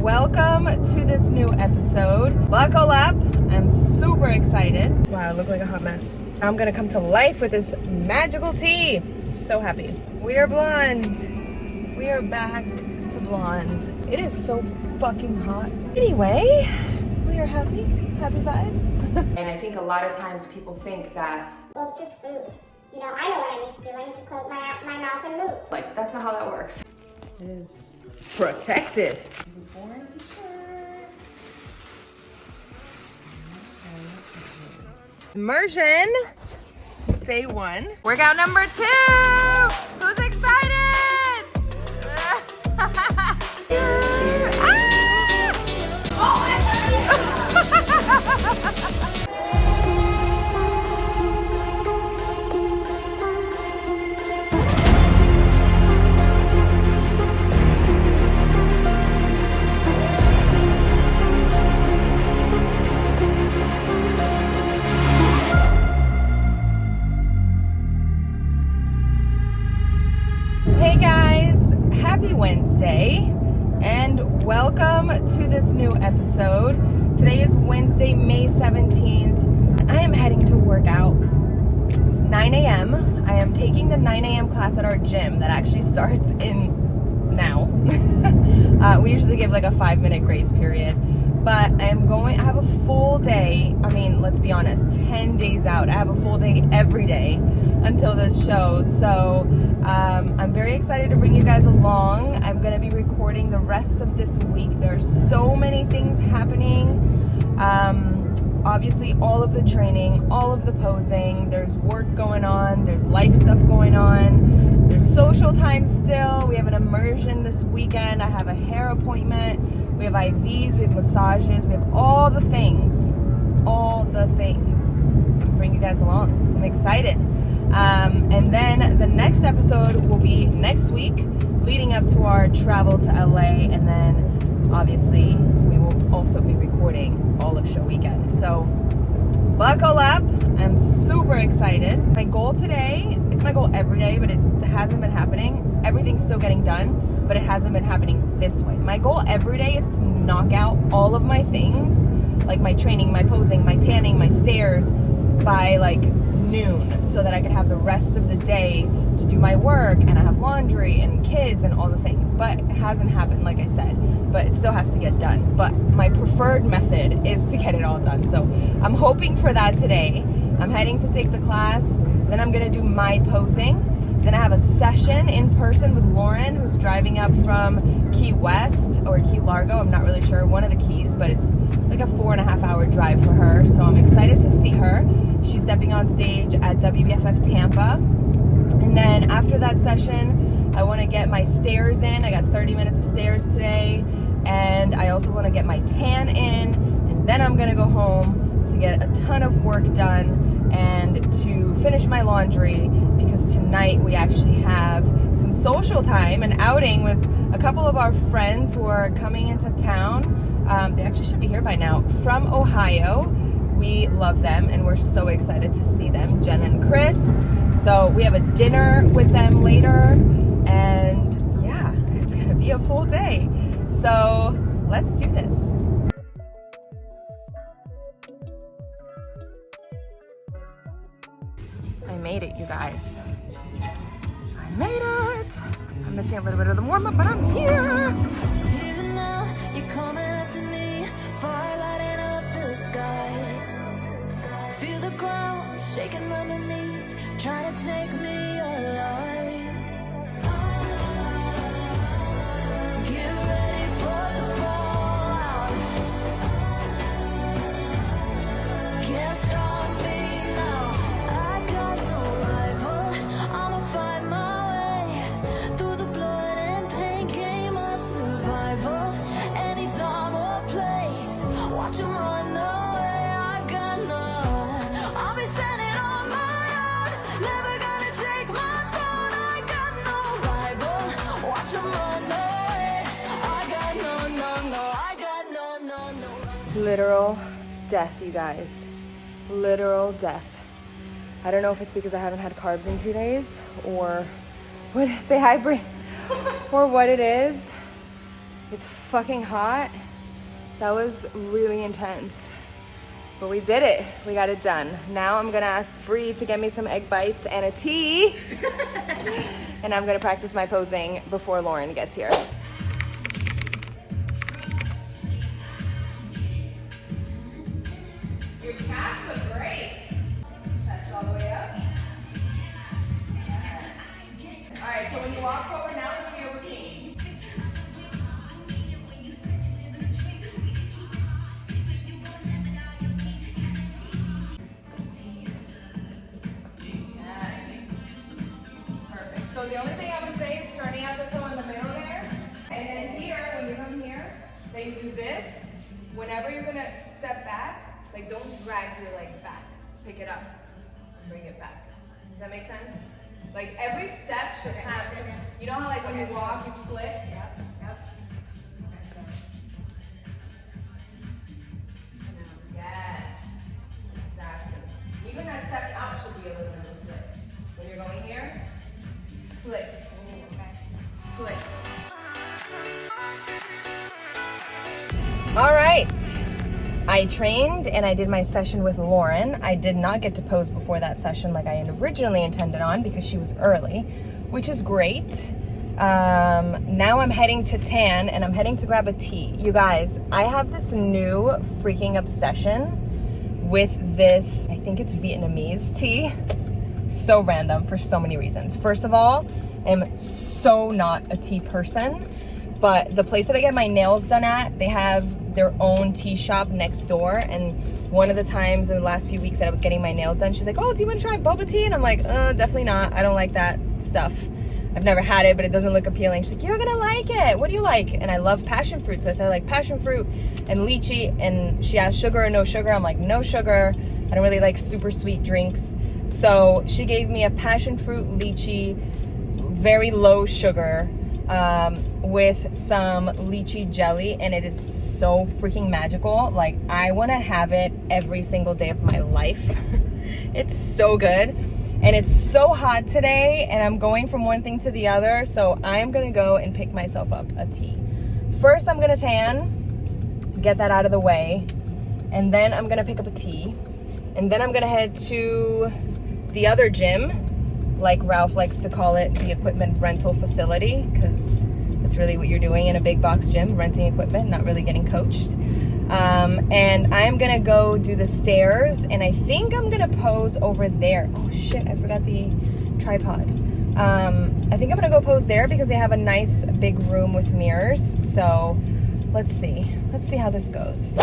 welcome to this new episode. Buckle up, I'm super excited. Wow, I look like a hot mess. I'm gonna come to life with this magical tea. So happy. We are blonde. We are back to blonde. It is so fucking hot. Anyway, we are happy vibes. And I think a lot of times people think that, well, it's just food. You know, I know what I need to do. I need to close my mouth and move. like, that's not how that works. It is protected. Immersion, day 1. Workout number 2. Who's excited? Hey guys, happy Wednesday and welcome to this new episode. Today is Wednesday, May 17th. I am heading to work out. It's 9 a.m. I am taking the 9 a.m. class at our gym that actually starts in now. We usually give like a 5-minute grace period, but I have a full day. I mean, let's be honest, 10 days out. I have a full day every day until this show. So I'm very excited to bring you guys along. I'm going to be recording the rest of this week. There are so many things happening. Obviously, all of the training, all of the posing, there's work going on, there's life stuff going on, there's social time still. We have an immersion this weekend. I have a hair appointment. We have IVs, we have massages, we have all the things. I'm gonna bring you guys along. I'm excited. And then the next episode will be next week, leading up to our travel to LA, and then obviously we will also be recording all of show weekend. So buckle up, I'm super excited. My goal today, it's my goal every day, but it hasn't been happening. Everything's still getting done, but it hasn't been happening this way. My goal every day is to knock out all of my things, like my training, my posing, my tanning, my stairs, by like noon, so that I can have the rest of the day to do my work, and I have laundry and kids and all the things. But it hasn't happened, like I said, but it still has to get done. But my preferred method is to get it all done. So I'm hoping for that today. I'm heading to take the class, then I'm gonna do my posing. Then I have a session in person with Lauren, who's driving up from Key West or Key Largo. I'm not really sure, one of the keys, but it's like a 4.5-hour drive for her. So I'm excited to see her. She's stepping on stage at WBFF Tampa. And then after that session, I want to get my stairs in. I got 30 minutes of stairs today. And I also want to get my tan in. And then I'm going to go home to get a ton of work done and to finish my laundry, because tonight we actually have some social time, an outing with a couple of our friends who are coming into town. They actually should be here by now, from Ohio. We love them and we're so excited to see them, Jen and Chris. So we have a dinner with them later, and yeah, it's gonna be a full day. So let's do this. I made it, you guys. I made it. I'm missing a little bit of the warm-up, but I'm here. Even now, you're coming up to me, fire lighting up the sky. Feel the ground shaking underneath, trying to take me alive. Get ready for the fallout. Can't stop me now. I got no rival. I'ma find my way through the blood and pain game of survival. Anytime or place, watch 'em run away. I got none. I'll be standing on my own, never gonna take my throne. I got no rival. Watch 'em run away. I got I got no. Literal death, you guys. Literal death. I don't know if it's because I haven't had carbs in 2 days, or what. Say hi, Brie. Or what it is. It's fucking hot. That was really intense. But we did it. We got it done. Now I'm gonna ask Bree to get me some egg bites and a tea. And I'm gonna practice my posing before Lauren gets here. Your calves look great. Touch all the way up. All right, so when you walk forward now, let's do your routine. Perfect. So the only thing I would say is turning out the toe in the middle there. And then here, when you come here, then you do this. Whenever you're gonna step back, like don't drag your leg back. Pick it up, bring it back. Does that make sense? Like every step should have, you know how like when you walk, you flip? Yep. Yes, exactly. Even that step out should be a little bit of a flip. When you're going here, flip, flip. All right. I trained and I did my session with Lauren. I did not get to pose before that session like I had originally intended on because she was early, which is great. Now I'm heading to Tan and I'm heading to grab a tea. You guys, I have this new freaking obsession with this, I think it's Vietnamese tea. So random for so many reasons. First of all, I'm so not a tea person, but the place that I get my nails done at, they have their own tea shop next door. And one of the times in the last few weeks that I was getting my nails done, she's like, oh, do you want to try boba tea? And I'm like, definitely not. I don't like that stuff. I've never had it, but it doesn't look appealing. She's like, you're gonna like it. What do you like? And I love passion fruit. So I said I like passion fruit and lychee. And she asked sugar or no sugar. I'm like, no sugar. I don't really like super sweet drinks. So she gave me a passion fruit lychee, very low sugar, with some lychee jelly, and it is so freaking magical. Like, I want to have it every single day of my life. It's so good, and it's so hot today, and I'm going from one thing to the other, so I'm gonna go and pick myself up a tea. First, I'm gonna tan, get that out of the way, and then I'm gonna pick up a tea, and then I'm gonna head to the other gym, like Ralph likes to call it, the equipment rental facility, because that's really what you're doing in a big box gym, renting equipment, not really getting coached. And I'm gonna go do the stairs, and I think I'm gonna pose over there. Oh shit, I forgot the tripod. I think I'm gonna go pose there because they have a nice big room with mirrors. So let's see how this goes.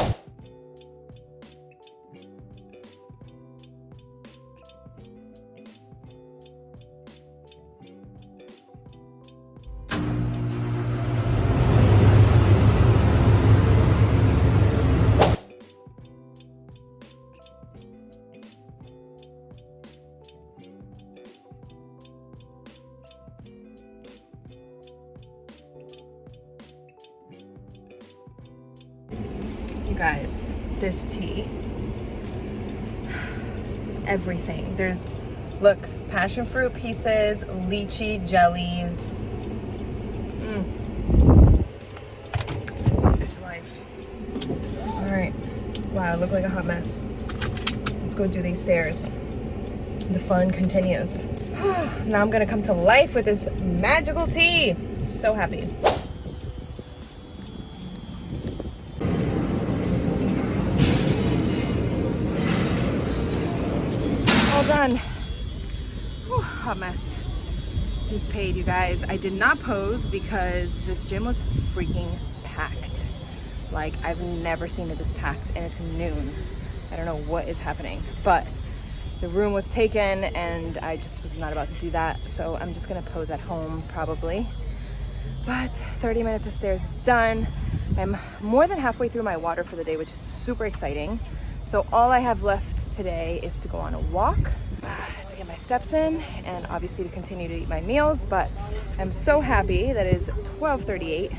You guys, this tea is everything. There's, look, passion fruit pieces, lychee jellies. It's life. All right. Wow, I look like a hot mess. Let's go do these stairs. The fun continues. Now I'm gonna come to life with this magical tea. So happy. All done. Whew, hot mess. Dues paid, you guys. I did not pose because this gym was freaking packed. Like, I've never seen it this packed, and it's noon. I don't know what is happening, but the room was taken and I just was not about to do that. So I'm just gonna pose at home probably. But 30 minutes of stairs is done. I'm more than halfway through my water for the day, which is super exciting. So all I have left today is to go on a walk, to get my steps in, and obviously to continue to eat my meals. But I'm so happy that it is 12:38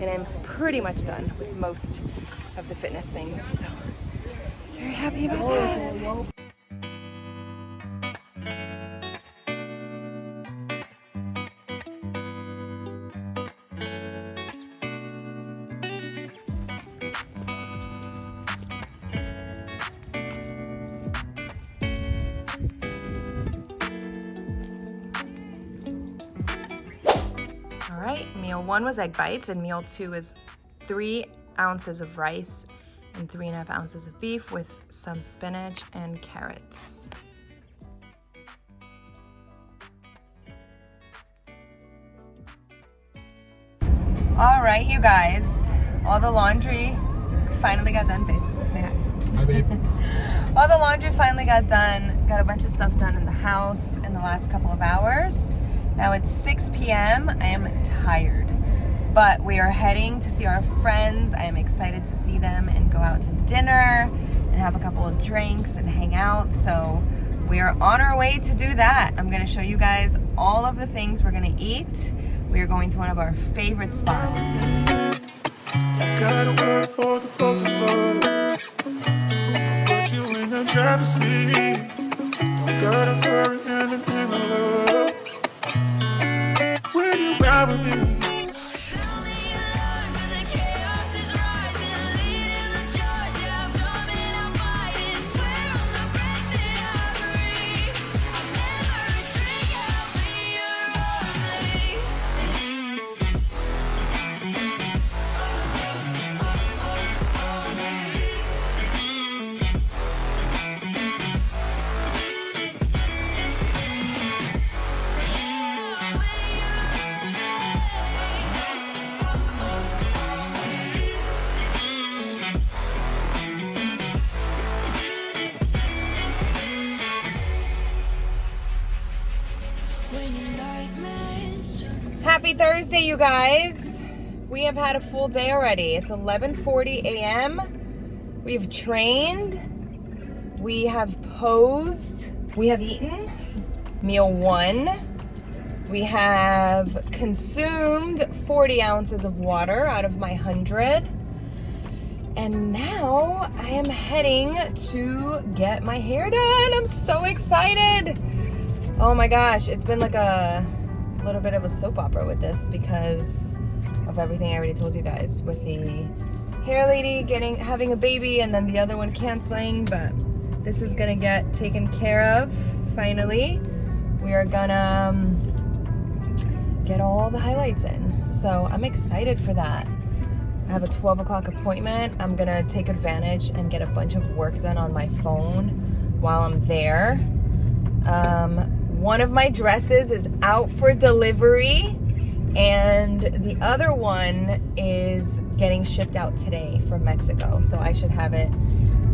and I'm pretty much done with most of the fitness things. So very happy about that. Meal 1 was egg bites, and meal 2 is 3 ounces of rice and 3.5 ounces of beef with some spinach and carrots. All right, you guys, all the laundry finally got done, babe. Say hi. Hi, babe. All the laundry finally got done. Got a bunch of stuff done in the house in the last couple of hours. Now it's 6 p.m. I am tired, but we are heading to see our friends. I am excited to see them and go out to dinner and have a couple of drinks and hang out. So we are on our way to do that. I'm gonna show you guys all of the things we're gonna eat. We are going to one of our favorite spots. I gotta work for the both of us. I'll put you in the driver's seat. Don't gotta hurry in the love. When you ride with me. Happy Thursday, you guys. We have had a full day already. It's 11:40 a.m. We've trained. We have posed. We have eaten meal 1. We have consumed 40 ounces of water out of my 100. And now I am heading to get my hair done. I'm so excited. Oh my gosh, it's been like a little bit of a soap opera with this because of everything I already told you guys with the hair lady having a baby and then the other one canceling, but this is gonna get taken care of finally. We are gonna get all the highlights in, so I'm excited for that. I have a 12 o'clock appointment. I'm gonna take advantage and get a bunch of work done on my phone while I'm there. One of my dresses is out for delivery and the other one is getting shipped out today from Mexico. So I should have it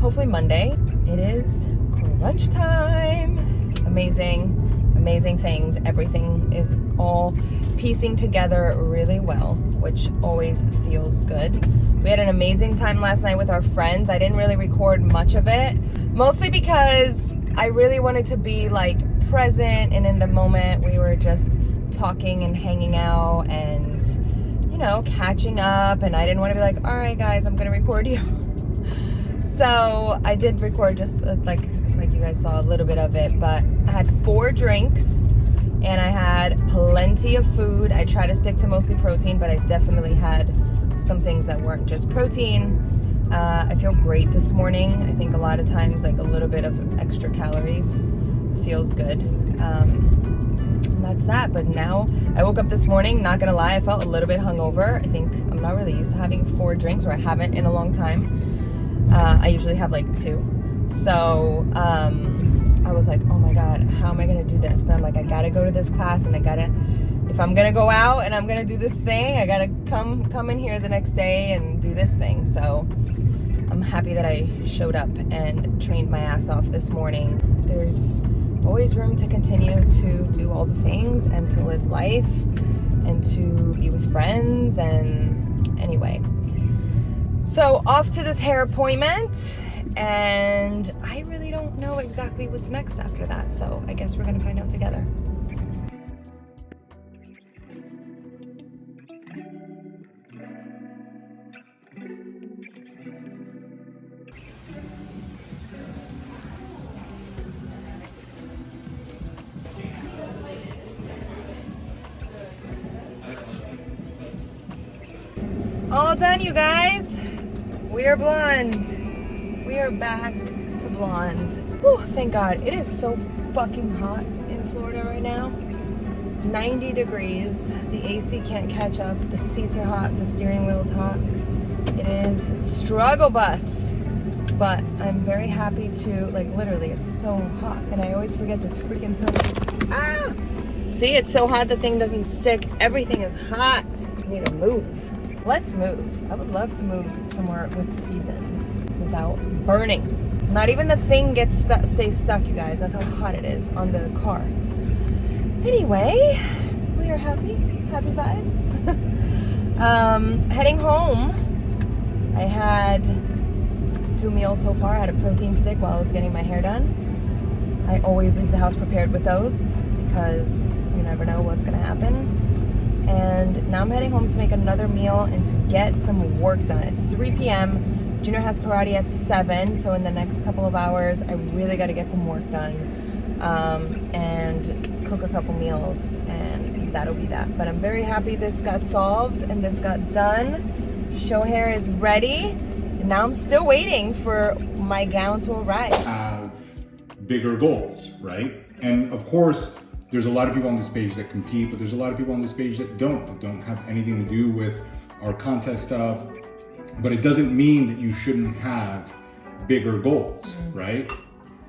hopefully Monday. It is crunch time. Amazing things. Everything is all piecing together really well, which always feels good. We had an amazing time last night with our friends. I didn't really record much of it, mostly because I really wanted to be like present and in the moment. We were just talking and hanging out and, you know, catching up, and I didn't want to be like, all right guys, I'm gonna record you. So I did record just like you guys saw a little bit of it, but I had 4 drinks and I had plenty of food. I try to stick to mostly protein, but I definitely had some things that weren't just protein. I feel great this morning. I think a lot of times like a little bit of extra calories feels good. And that's that. But now I woke up this morning, not gonna lie, I felt a little bit hungover. I think I'm not really used to having 4 drinks, or I haven't in a long time. I usually have like 2. So I was like, oh my God, how am I gonna do this? But I'm like, I gotta go to this class, and if I'm gonna go out and I'm gonna do this thing, I gotta come in here the next day and do this thing. So I'm happy that I showed up and trained my ass off this morning. There's always room to continue to do all the things and to live life and to be with friends. And anyway, so off to this hair appointment, and I really don't know exactly what's next after that, so I guess we're gonna find out together. All done, you guys. We are blonde. We are back to blonde. Whew, thank God. It is so fucking hot in Florida right now. 90 degrees. The AC can't catch up. The seats are hot. The steering wheel's hot. It is struggle bus. But I'm very happy to, like, literally, it's so hot. And I always forget this freaking sun. Ah! See, it's so hot the thing doesn't stick. Everything is hot. I need to move. Let's move. I would love to move somewhere with seasons without burning. Not even the thing stays stuck, you guys. That's how hot it is on the car. Anyway, we are happy. Happy vibes. Heading home. I had 2 meals so far. I had a protein stick while I was getting my hair done. I always leave the house prepared with those because you never know what's gonna happen. And now I'm heading home to make another meal and to get some work done. It's 3 p.m. Junior has karate at 7, so in the next couple of hours, I really got to get some work done and cook a couple meals, and that'll be that. But I'm very happy this got solved and this got done. Show hair is ready, and now I'm still waiting for my gown to arrive. Have bigger goals, right? And of course, there's a lot of people on this page that compete, but there's a lot of people on this page that don't have anything to do with our contest stuff. But it doesn't mean that you shouldn't have bigger goals, right?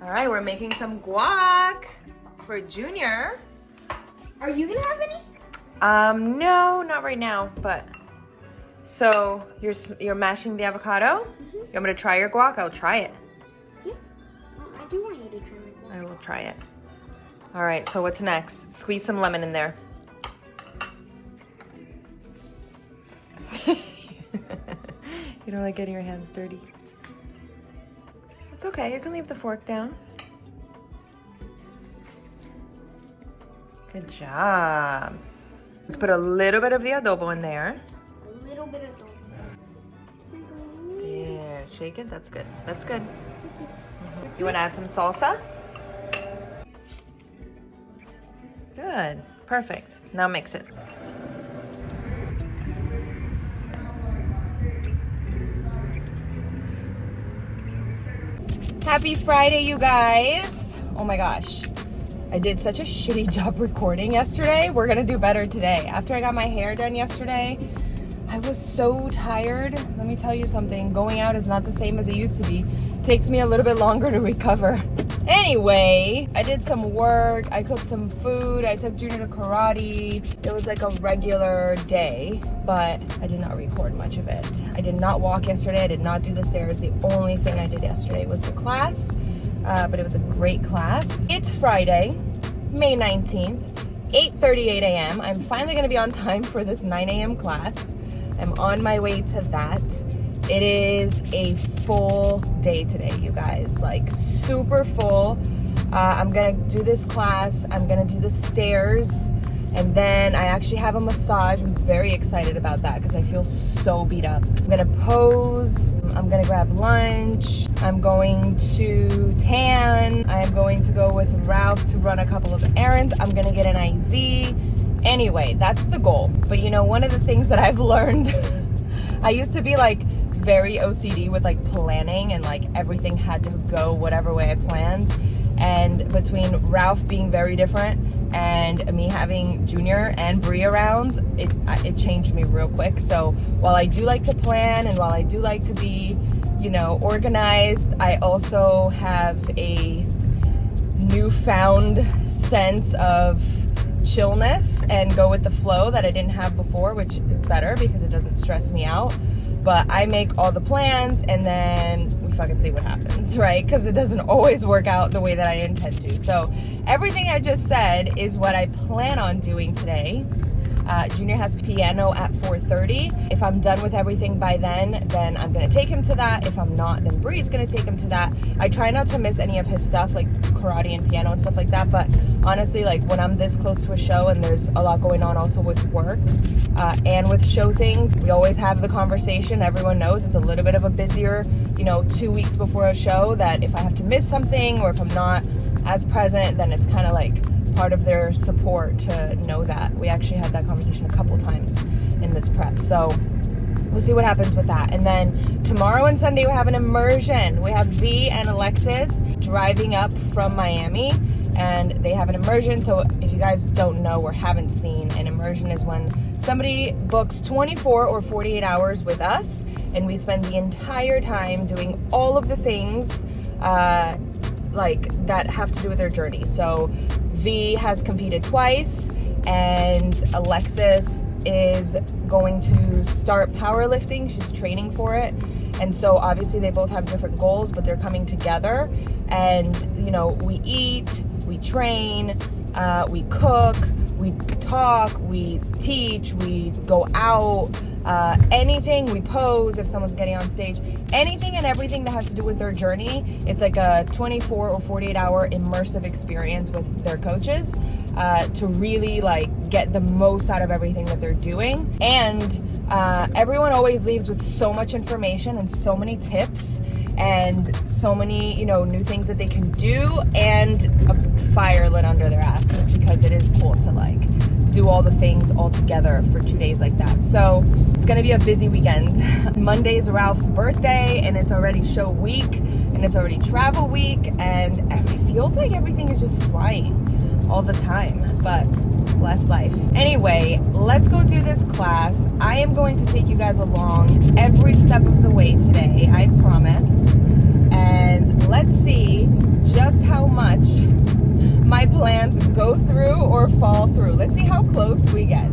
All right, we're making some guac for Junior. Are you gonna have any? No, not right now, but. So, you're mashing the avocado? You want me to try your guac? I'll try it. Yeah. I do want you to try it. I will try it. All right, so what's next? Squeeze some lemon in there. You don't like getting your hands dirty. It's okay, you can leave the fork down. Good job. Let's put a little bit of the adobo in there. A little bit of dough. There, shake it, that's good. That's good. You wanna add some salsa? Good, perfect. Now mix it. Happy Friday, you guys. Oh my gosh. I did such a shitty job recording yesterday. We're gonna do better today. After I got my hair done yesterday, I was so tired. Let me tell you something. Going out is not the same as it used to be. It takes me a little bit longer to recover. Anyway, I did some work. I cooked some food. I took Junior to karate. It was like a regular day, but I did not record much of it. I did not walk yesterday. I did not do the stairs. The only thing I did yesterday was the class, but it was a great class. It's Friday, May 19th, 8:38 a.m. I'm finally gonna be on time for this 9 a.m. class. I'm on my way to that. It is a full day today, you guys, like super full. I'm gonna do this class, I'm gonna do the stairs, and then I actually have a massage. I'm very excited about that because I feel so beat up. I'm gonna pose, I'm gonna grab lunch, I'm going to tan, I'm going to go with Ralph to run a couple of errands, I'm gonna get an IV. Anyway, that's the goal. But you know, one of the things that I've learned, I used to be like very OCD with like planning and like everything had to go whatever way I planned. And between Ralph being very different and me having Junior and Bree around, it changed me real quick. So while I do like to plan and while I do like to be, you know, organized, I also have a newfound sense of chillness and go with the flow that I didn't have before, which is better because it doesn't stress me out. But I make all the plans and then we fucking see what happens, right? Because it doesn't always work out the way that I intend to. So everything I just said is what I plan on doing today. Junior has piano at 4:30. If I'm done with everything by then I'm gonna take him to that. If I'm not, then Bree's gonna take him to that. I try not to miss any of his stuff, like karate and piano and stuff like that, but honestly, like when I'm this close to a show and there's a lot going on also with work and with show things, we always have the conversation. Everyone knows it's a little bit of a busier, you know, 2 weeks before a show, that if I have to miss something or if I'm not as present, then it's kind of like part of their support to know that. We actually had that conversation a couple times in this prep. So we'll see what happens with that. And then tomorrow and Sunday we have an immersion. We have V and Alexis driving up from Miami and they have an immersion. So if you guys don't know or haven't seen, an immersion is when somebody books 24 or 48 hours with us, and we spend the entire time doing all of the things like that have to do with their journey. So V has competed twice, and Alexis is going to start powerlifting. She's training for it. And so obviously they both have different goals, but they're coming together. And, you know, we eat, we train, we cook, we talk, we teach, we go out, anything, we pose if someone's getting on stage, anything and everything that has to do with their journey. It's like a 24 or 48 hour immersive experience with their coaches to really like get the most out of everything that they're doing. And everyone always leaves with so much information and so many tips and so many, you know, new things that they can do, and a fire lit under their ass, just because it is cool to like do all the things all together for 2 days like that. So it's gonna be a busy weekend. Monday's Ralph's birthday, and it's already show week, and it's already travel week, and it feels like everything is just flying all the time, but bless life. Anyway, let's go do this class. I am going to take you guys along every step of the way today, I promise. And let's see just how much my plans go through or fall through. Let's see how close we get.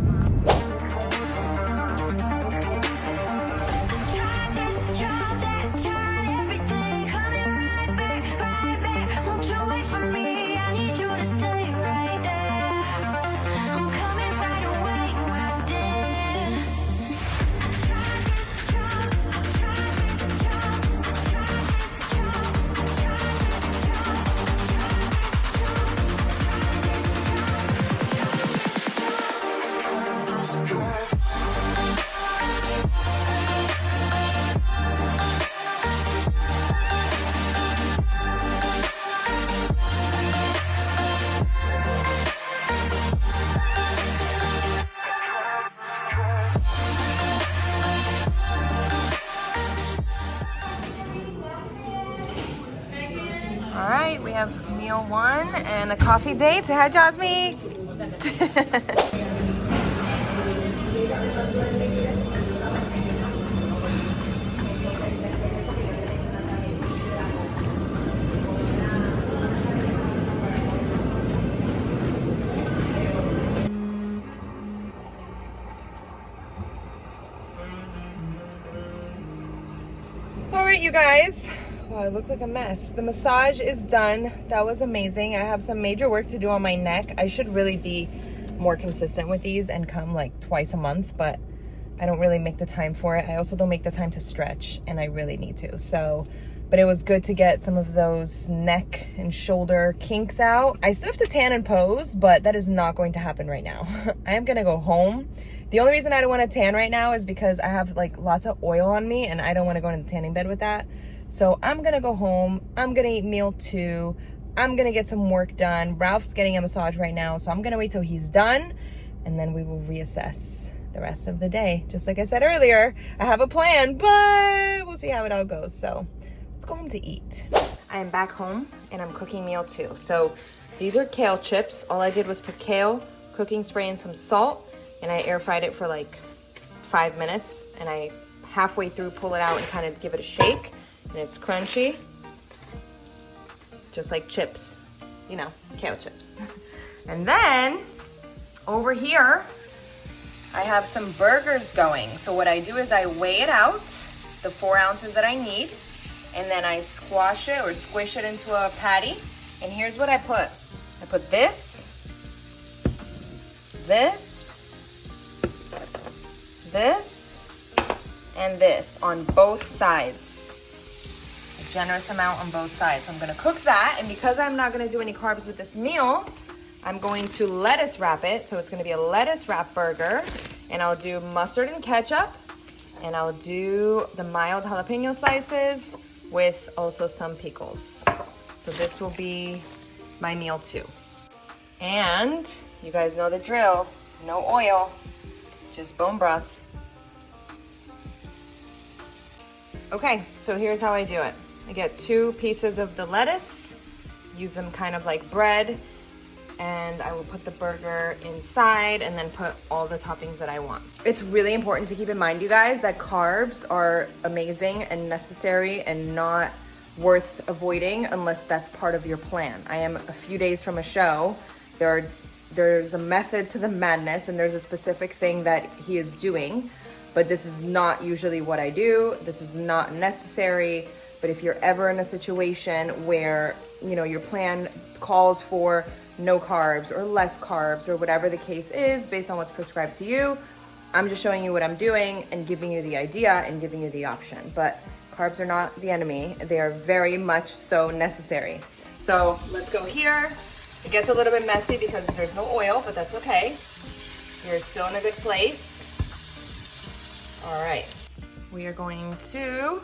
All right, we have meal one and a coffee date. Say hi, Jasmine. All right, you guys. Wow, I look like a mess. The massage is done. That was amazing. I have some major work to do on my neck. I should really be more consistent with these and come like twice a month, but I don't really make the time for it. I also don't make the time to stretch, and I really need to. So, but it was good to get some of those neck and shoulder kinks out. I still have to tan and pose, but that is not going to happen right now. I am gonna go home. The only reason I don't want to tan right now is because I have like lots of oil on me, and I don't want to go into the tanning bed with that. So I'm gonna go home, I'm gonna eat meal two, I'm gonna get some work done. Ralph's getting a massage right now, so I'm gonna wait till he's done, and then we will reassess the rest of the day. Just like I said earlier, I have a plan, but we'll see how it all goes. So let's go home to eat. I am back home, and I'm cooking meal two. So these are kale chips. All I did was put kale, cooking spray, and some salt, and I air fried it for like 5 minutes, and I halfway through pull it out and kind of give it a shake. And it's crunchy, just like chips, you know, kale chips. And then over here, I have some burgers going. So what I do is I weigh it out, the 4 ounces that I need, and then I squash it or squish it into a patty. And here's what I put. I put this, and this on both sides. Generous amount on both sides. So I'm gonna cook that, and because I'm not gonna do any carbs with this meal, I'm going to lettuce wrap it. So it's gonna be a lettuce wrap burger, and I'll do mustard and ketchup, and I'll do the mild jalapeno slices with also some pickles. So this will be my meal two. And you guys know the drill, no oil, just bone broth. Okay, so here's how I do it. I get 2 pieces of the lettuce, use them kind of like bread, and I will put the burger inside and then put all the toppings that I want. It's really important to keep in mind, you guys, that carbs are amazing and necessary and not worth avoiding unless that's part of your plan. I am a few days from a show. There's a method to the madness, and there's a specific thing that he is doing, but this is not usually what I do. This is not necessary. But if you're ever in a situation where, you know, your plan calls for no carbs or less carbs or whatever the case is based on what's prescribed to you, I'm just showing you what I'm doing and giving you the idea and giving you the option. But carbs are not the enemy. They are very much so necessary. So let's go here. It gets a little bit messy because there's no oil, but that's okay. You're still in a good place. All right, we are going to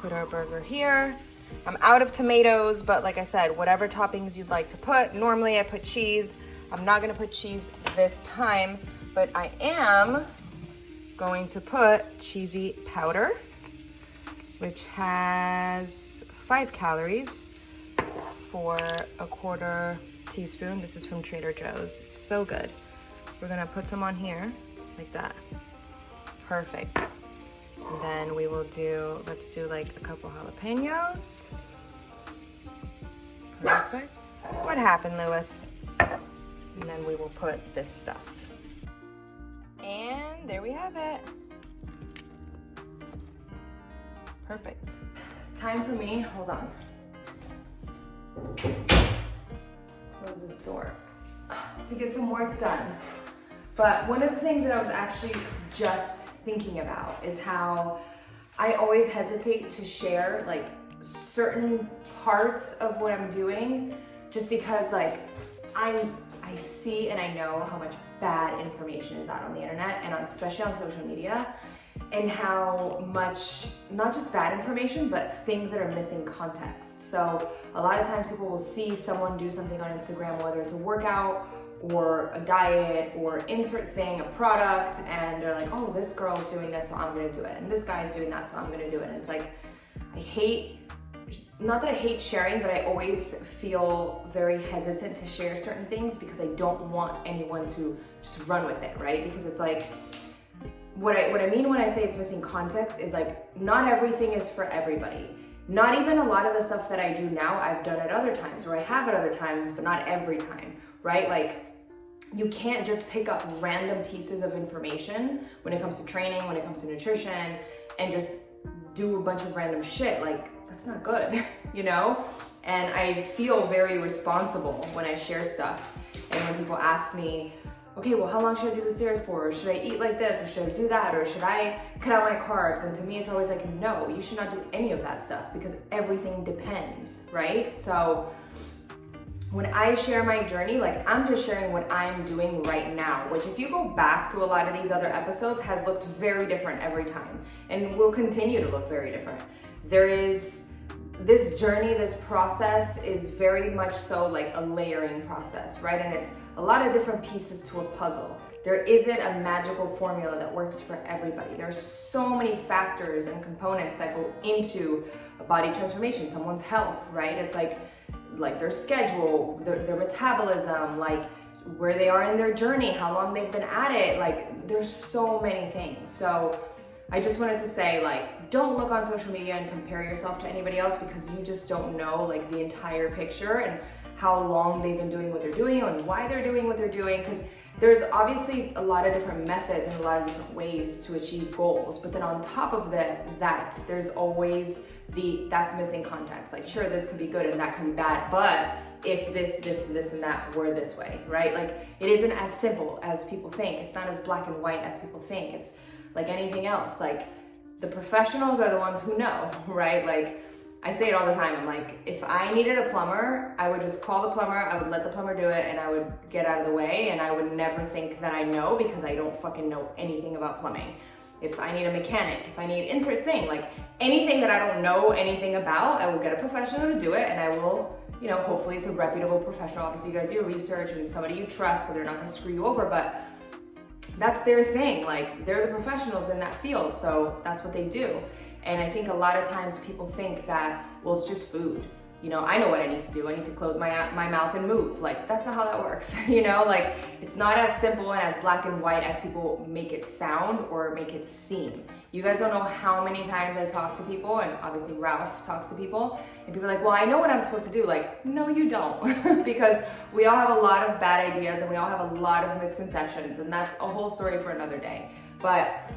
put our burger here. I'm out of tomatoes, but like I said, whatever toppings you'd like to put. Normally I put cheese. I'm not gonna put cheese this time, but I am going to put cheesy powder, which has 5 calories for a 1/4 teaspoon. This is from Trader Joe's. It's so good. We're gonna put some on here like that. Perfect. And then we will let's do like a couple jalapenos. Perfect. What happened, Lewis? And then we will put this stuff. And there we have it. Perfect. Time for me, hold on. Close this door. To get some work done. But one of the things that I was actually just thinking about is how I always hesitate to share like certain parts of what I'm doing just because like I see and I know how much bad information is out on the internet and especially on social media, and how much, not just bad information, but things that are missing context. So a lot of times people will see someone do something on Instagram, whether it's a workout or a diet or insert thing, a product, and they're like, oh, this girl's doing this, so I'm gonna do it. And this guy's doing that, so I'm gonna do it. And it's like, not that I hate sharing, but I always feel very hesitant to share certain things because I don't want anyone to just run with it, right? Because it's like, what I mean when I say it's missing context is like, not everything is for everybody. Not even a lot of the stuff that I do now, I've done at other times, or I have at other times, but not every time, right? Like, you can't just pick up random pieces of information when it comes to training, when it comes to nutrition, and just do a bunch of random shit. Like, that's not good, you know? And I feel very responsible when I share stuff. And when people ask me, okay, well, how long should I do the stairs for? Or should I eat like this? Or should I do that? Or should I cut out my carbs? And to me, it's always like, no, you should not do any of that stuff because everything depends, right? So when I share my journey, like I'm just sharing what I'm doing right now, which if you go back to a lot of these other episodes has looked very different every time and will continue to look very different. There is this journey, this process is very much so like a layering process, right? And it's a lot of different pieces to a puzzle. There isn't a magical formula that works for everybody. There's so many factors and components that go into a body transformation, someone's health, right? It's like their schedule, their metabolism, like where they are in their journey, how long they've been at it. Like there's so many things. So I just wanted to say, like, don't look on social media and compare yourself to anybody else because you just don't know like the entire picture and how long they've been doing what they're doing and why they're doing what they're doing. Because there's obviously a lot of different methods and a lot of different ways to achieve goals. But then on top of that, there's always that's missing context. Like, sure, this could be good and that could be bad, but if this, and that were this way, right? Like, it isn't as simple as people think. It's not as black and white as people think. It's like anything else. Like, the professionals are the ones who know, right? Like, I say it all the time. I'm like, if I needed a plumber, I would just call the plumber, I would let the plumber do it, and I would get out of the way, and I would never think that I know because I don't fucking know anything about plumbing. If I need a mechanic, if I need insert thing, like anything that I don't know anything about, I will get a professional to do it, and I will, you know, hopefully it's a reputable professional. Obviously, you gotta do research and somebody you trust so they're not gonna screw you over, but that's their thing. Like, they're the professionals in that field, so that's what they do. And I think a lot of times people think that, well, it's just food. you know, I know what I need to do. I need to close my mouth and move. Like, that's not how that works. You know, like, it's not as simple and as black and white as people make it sound or make it seem. You guys don't know how many times I talk to people, and obviously Ralph talks to people, and people are like, well, I know what I'm supposed to do. Like, no, you don't. Because we all have a lot of bad ideas and we all have a lot of misconceptions, and that's a whole story for another day. But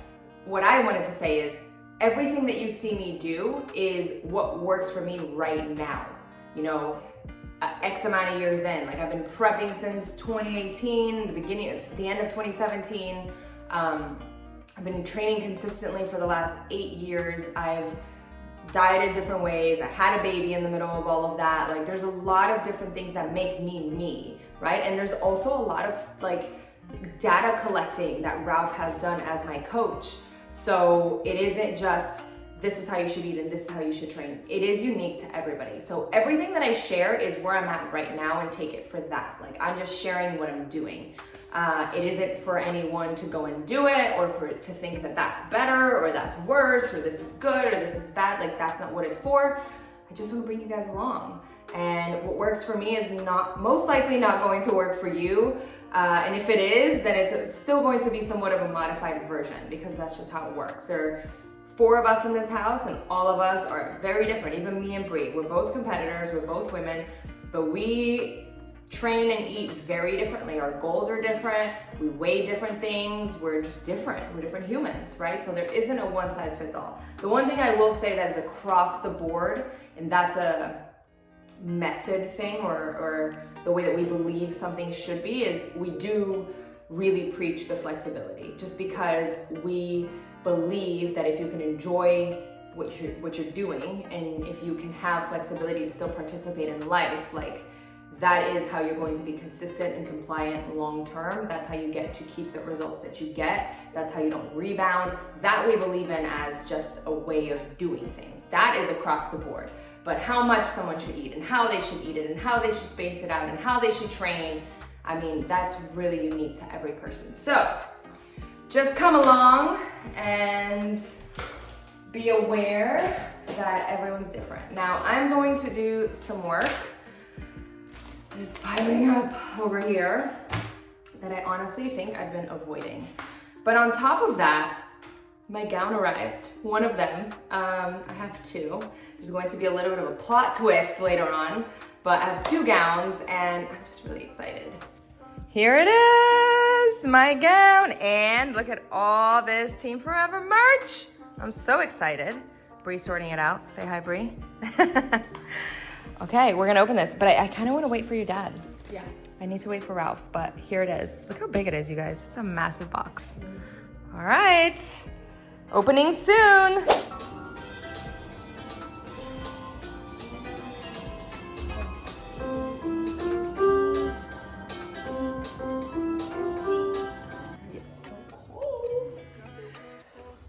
what I wanted to say is, everything that you see me do is what works for me right now. You know, X amount of years in, like I've been prepping since 2018, the end of 2017. I've been training consistently for the last 8 years. I've dieted different ways. I had a baby in the middle of all of that. Like, there's a lot of different things that make me me, right? And there's also a lot of like data collecting that Ralph has done as my coach. So it isn't just, this is how you should eat and this is how you should train. It is unique to everybody. So everything that I share is where I'm at right now, and take it for that. Like, I'm just sharing what I'm doing. It isn't for anyone to go and do it, or for it to think that that's better or that's worse, or this is good or this is bad. Like, that's not what it's for. I just want to bring you guys along. And what works for me is most likely not going to work for you. And if it is, then it's still going to be somewhat of a modified version, because that's just how it works. There are 4 of us in this house, and all of us are very different. Even me and Bree, we're both competitors, we're both women, but we train and eat very differently. Our goals are different, we weigh different things, we're just different. We're different humans, right? So there isn't a one size fits all. The one thing I will say that is across the board, and that's a method thing, or the way that we believe something should be, is we do really preach the flexibility, just because we believe that if you can enjoy what you're doing, and if you can have flexibility to still participate in life, like, that is how you're going to be consistent and compliant long term. That's how you get to keep the results that you get. That's how you don't rebound. That we believe in as just a way of doing things. That is across the board. But how much someone should eat, and how they should eat it, and how they should space it out, and how they should train, I mean, that's really unique to every person. So just come along and be aware that everyone's different. Now, I'm going to do some work. Just piling up over here that I honestly think I've been avoiding. But on top of that, my gown arrived, one of them. I have 2. There's going to be a little bit of a plot twist later on, but I have 2 gowns, and I'm just really excited. Here it is, my gown, and look at all this Team Forever merch. I'm so excited. Bree's sorting it out. Say hi, Bree. Okay, we're gonna open this, but I kind of want to wait for your dad. Yeah. I need to wait for Ralph, but here it is. Look how big it is, you guys. It's a massive box. All right, opening soon. It's so cold.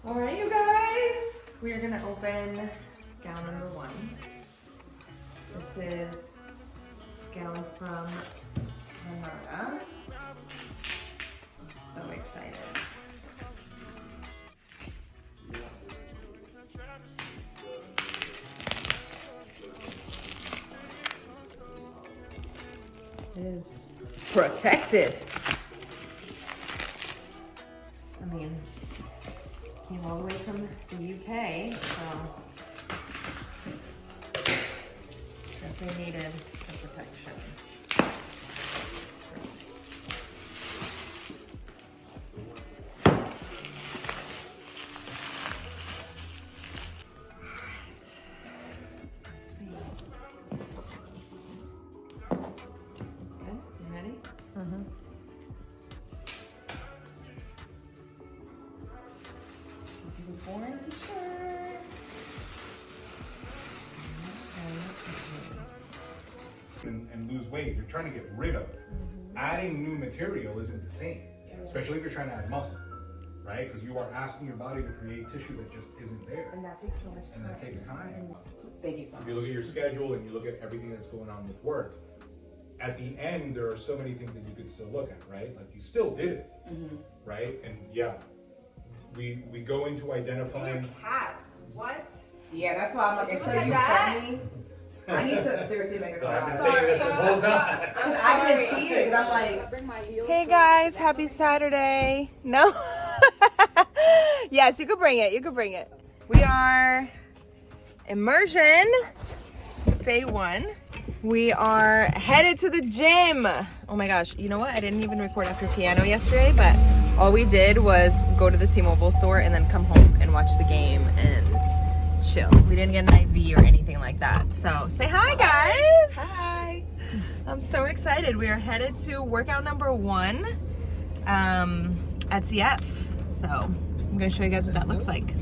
All right, you guys. We are gonna open gown number 1. This is a gown from Renata. I'm so excited. It is protected. I mean, came all the way from the UK, so definitely needed some protection. And lose weight, you're trying to get rid of. Adding new material isn't the same, especially if you're trying to add muscle, right? Because you are asking your body to create tissue that just isn't there. And that takes so much time. And that takes time. Thank you so much. If you look at your schedule and you look at everything that's going on with work, at the end, there are so many things that you could still look at, right? Like, you still did it, right? And yeah, we go into identifying. Your calves, what? Yeah, that's why I'm like, Look until at you that. send me I need to seriously make a class. I've been saying this whole time. I didn't see it because I'm like, hey guys, happy Saturday. No? Yes, you could bring it. You could bring it. We are immersion day 1. We are headed to the gym. Oh my gosh, you know what? I didn't even record after piano yesterday, but all we did was go to the T-Mobile store and then come home and watch the game and chill. We didn't get an IV or anything like that. So say hi, guys. Hi. I'm so excited. We are headed to workout number 1 at CF. So I'm gonna show you guys what that looks like.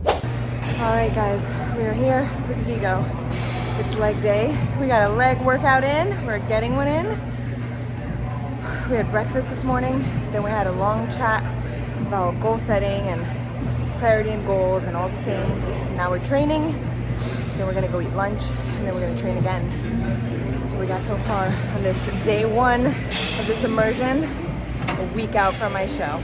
All right, guys, we are here with Vigo. It's leg day. We got a leg workout in. We're getting one in. We had breakfast this morning. Then we had a long chat about goal setting and clarity and goals and all the things. Now we're training. Then we're gonna go eat lunch and then we're gonna train again. So we got so far on this day 1 of this immersion, a week out from my show.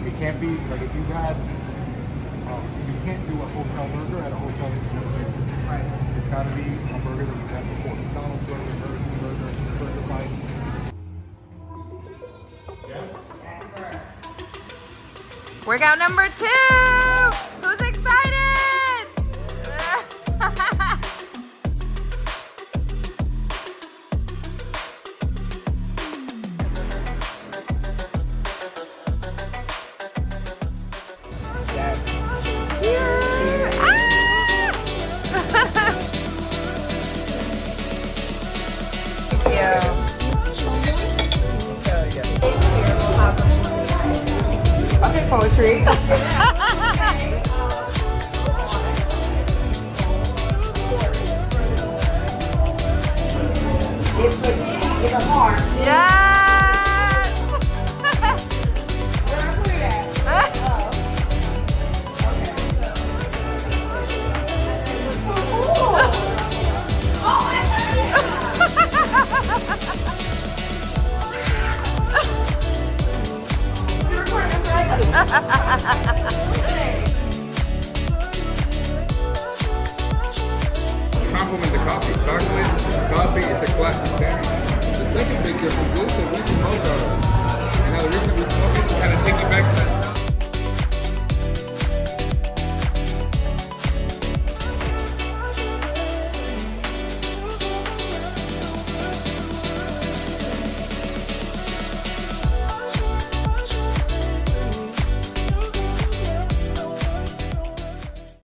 It can't be like if you had, you can't do a hotel burger at a hotel experience. Right. It's got to be a burger that you've had before. McDonald's burger, burger fight. Yes. Yes, sir. Workout number 2. Who's excited? Okay, poetry. It's a heart. Yes! Where I put it at? So cool. Oh, Compliment the coffee. Chocolate, coffee, it's a classic pairing. The second big difference is that we smoke ours. And now the reason we smoke it is to kind of take you back to that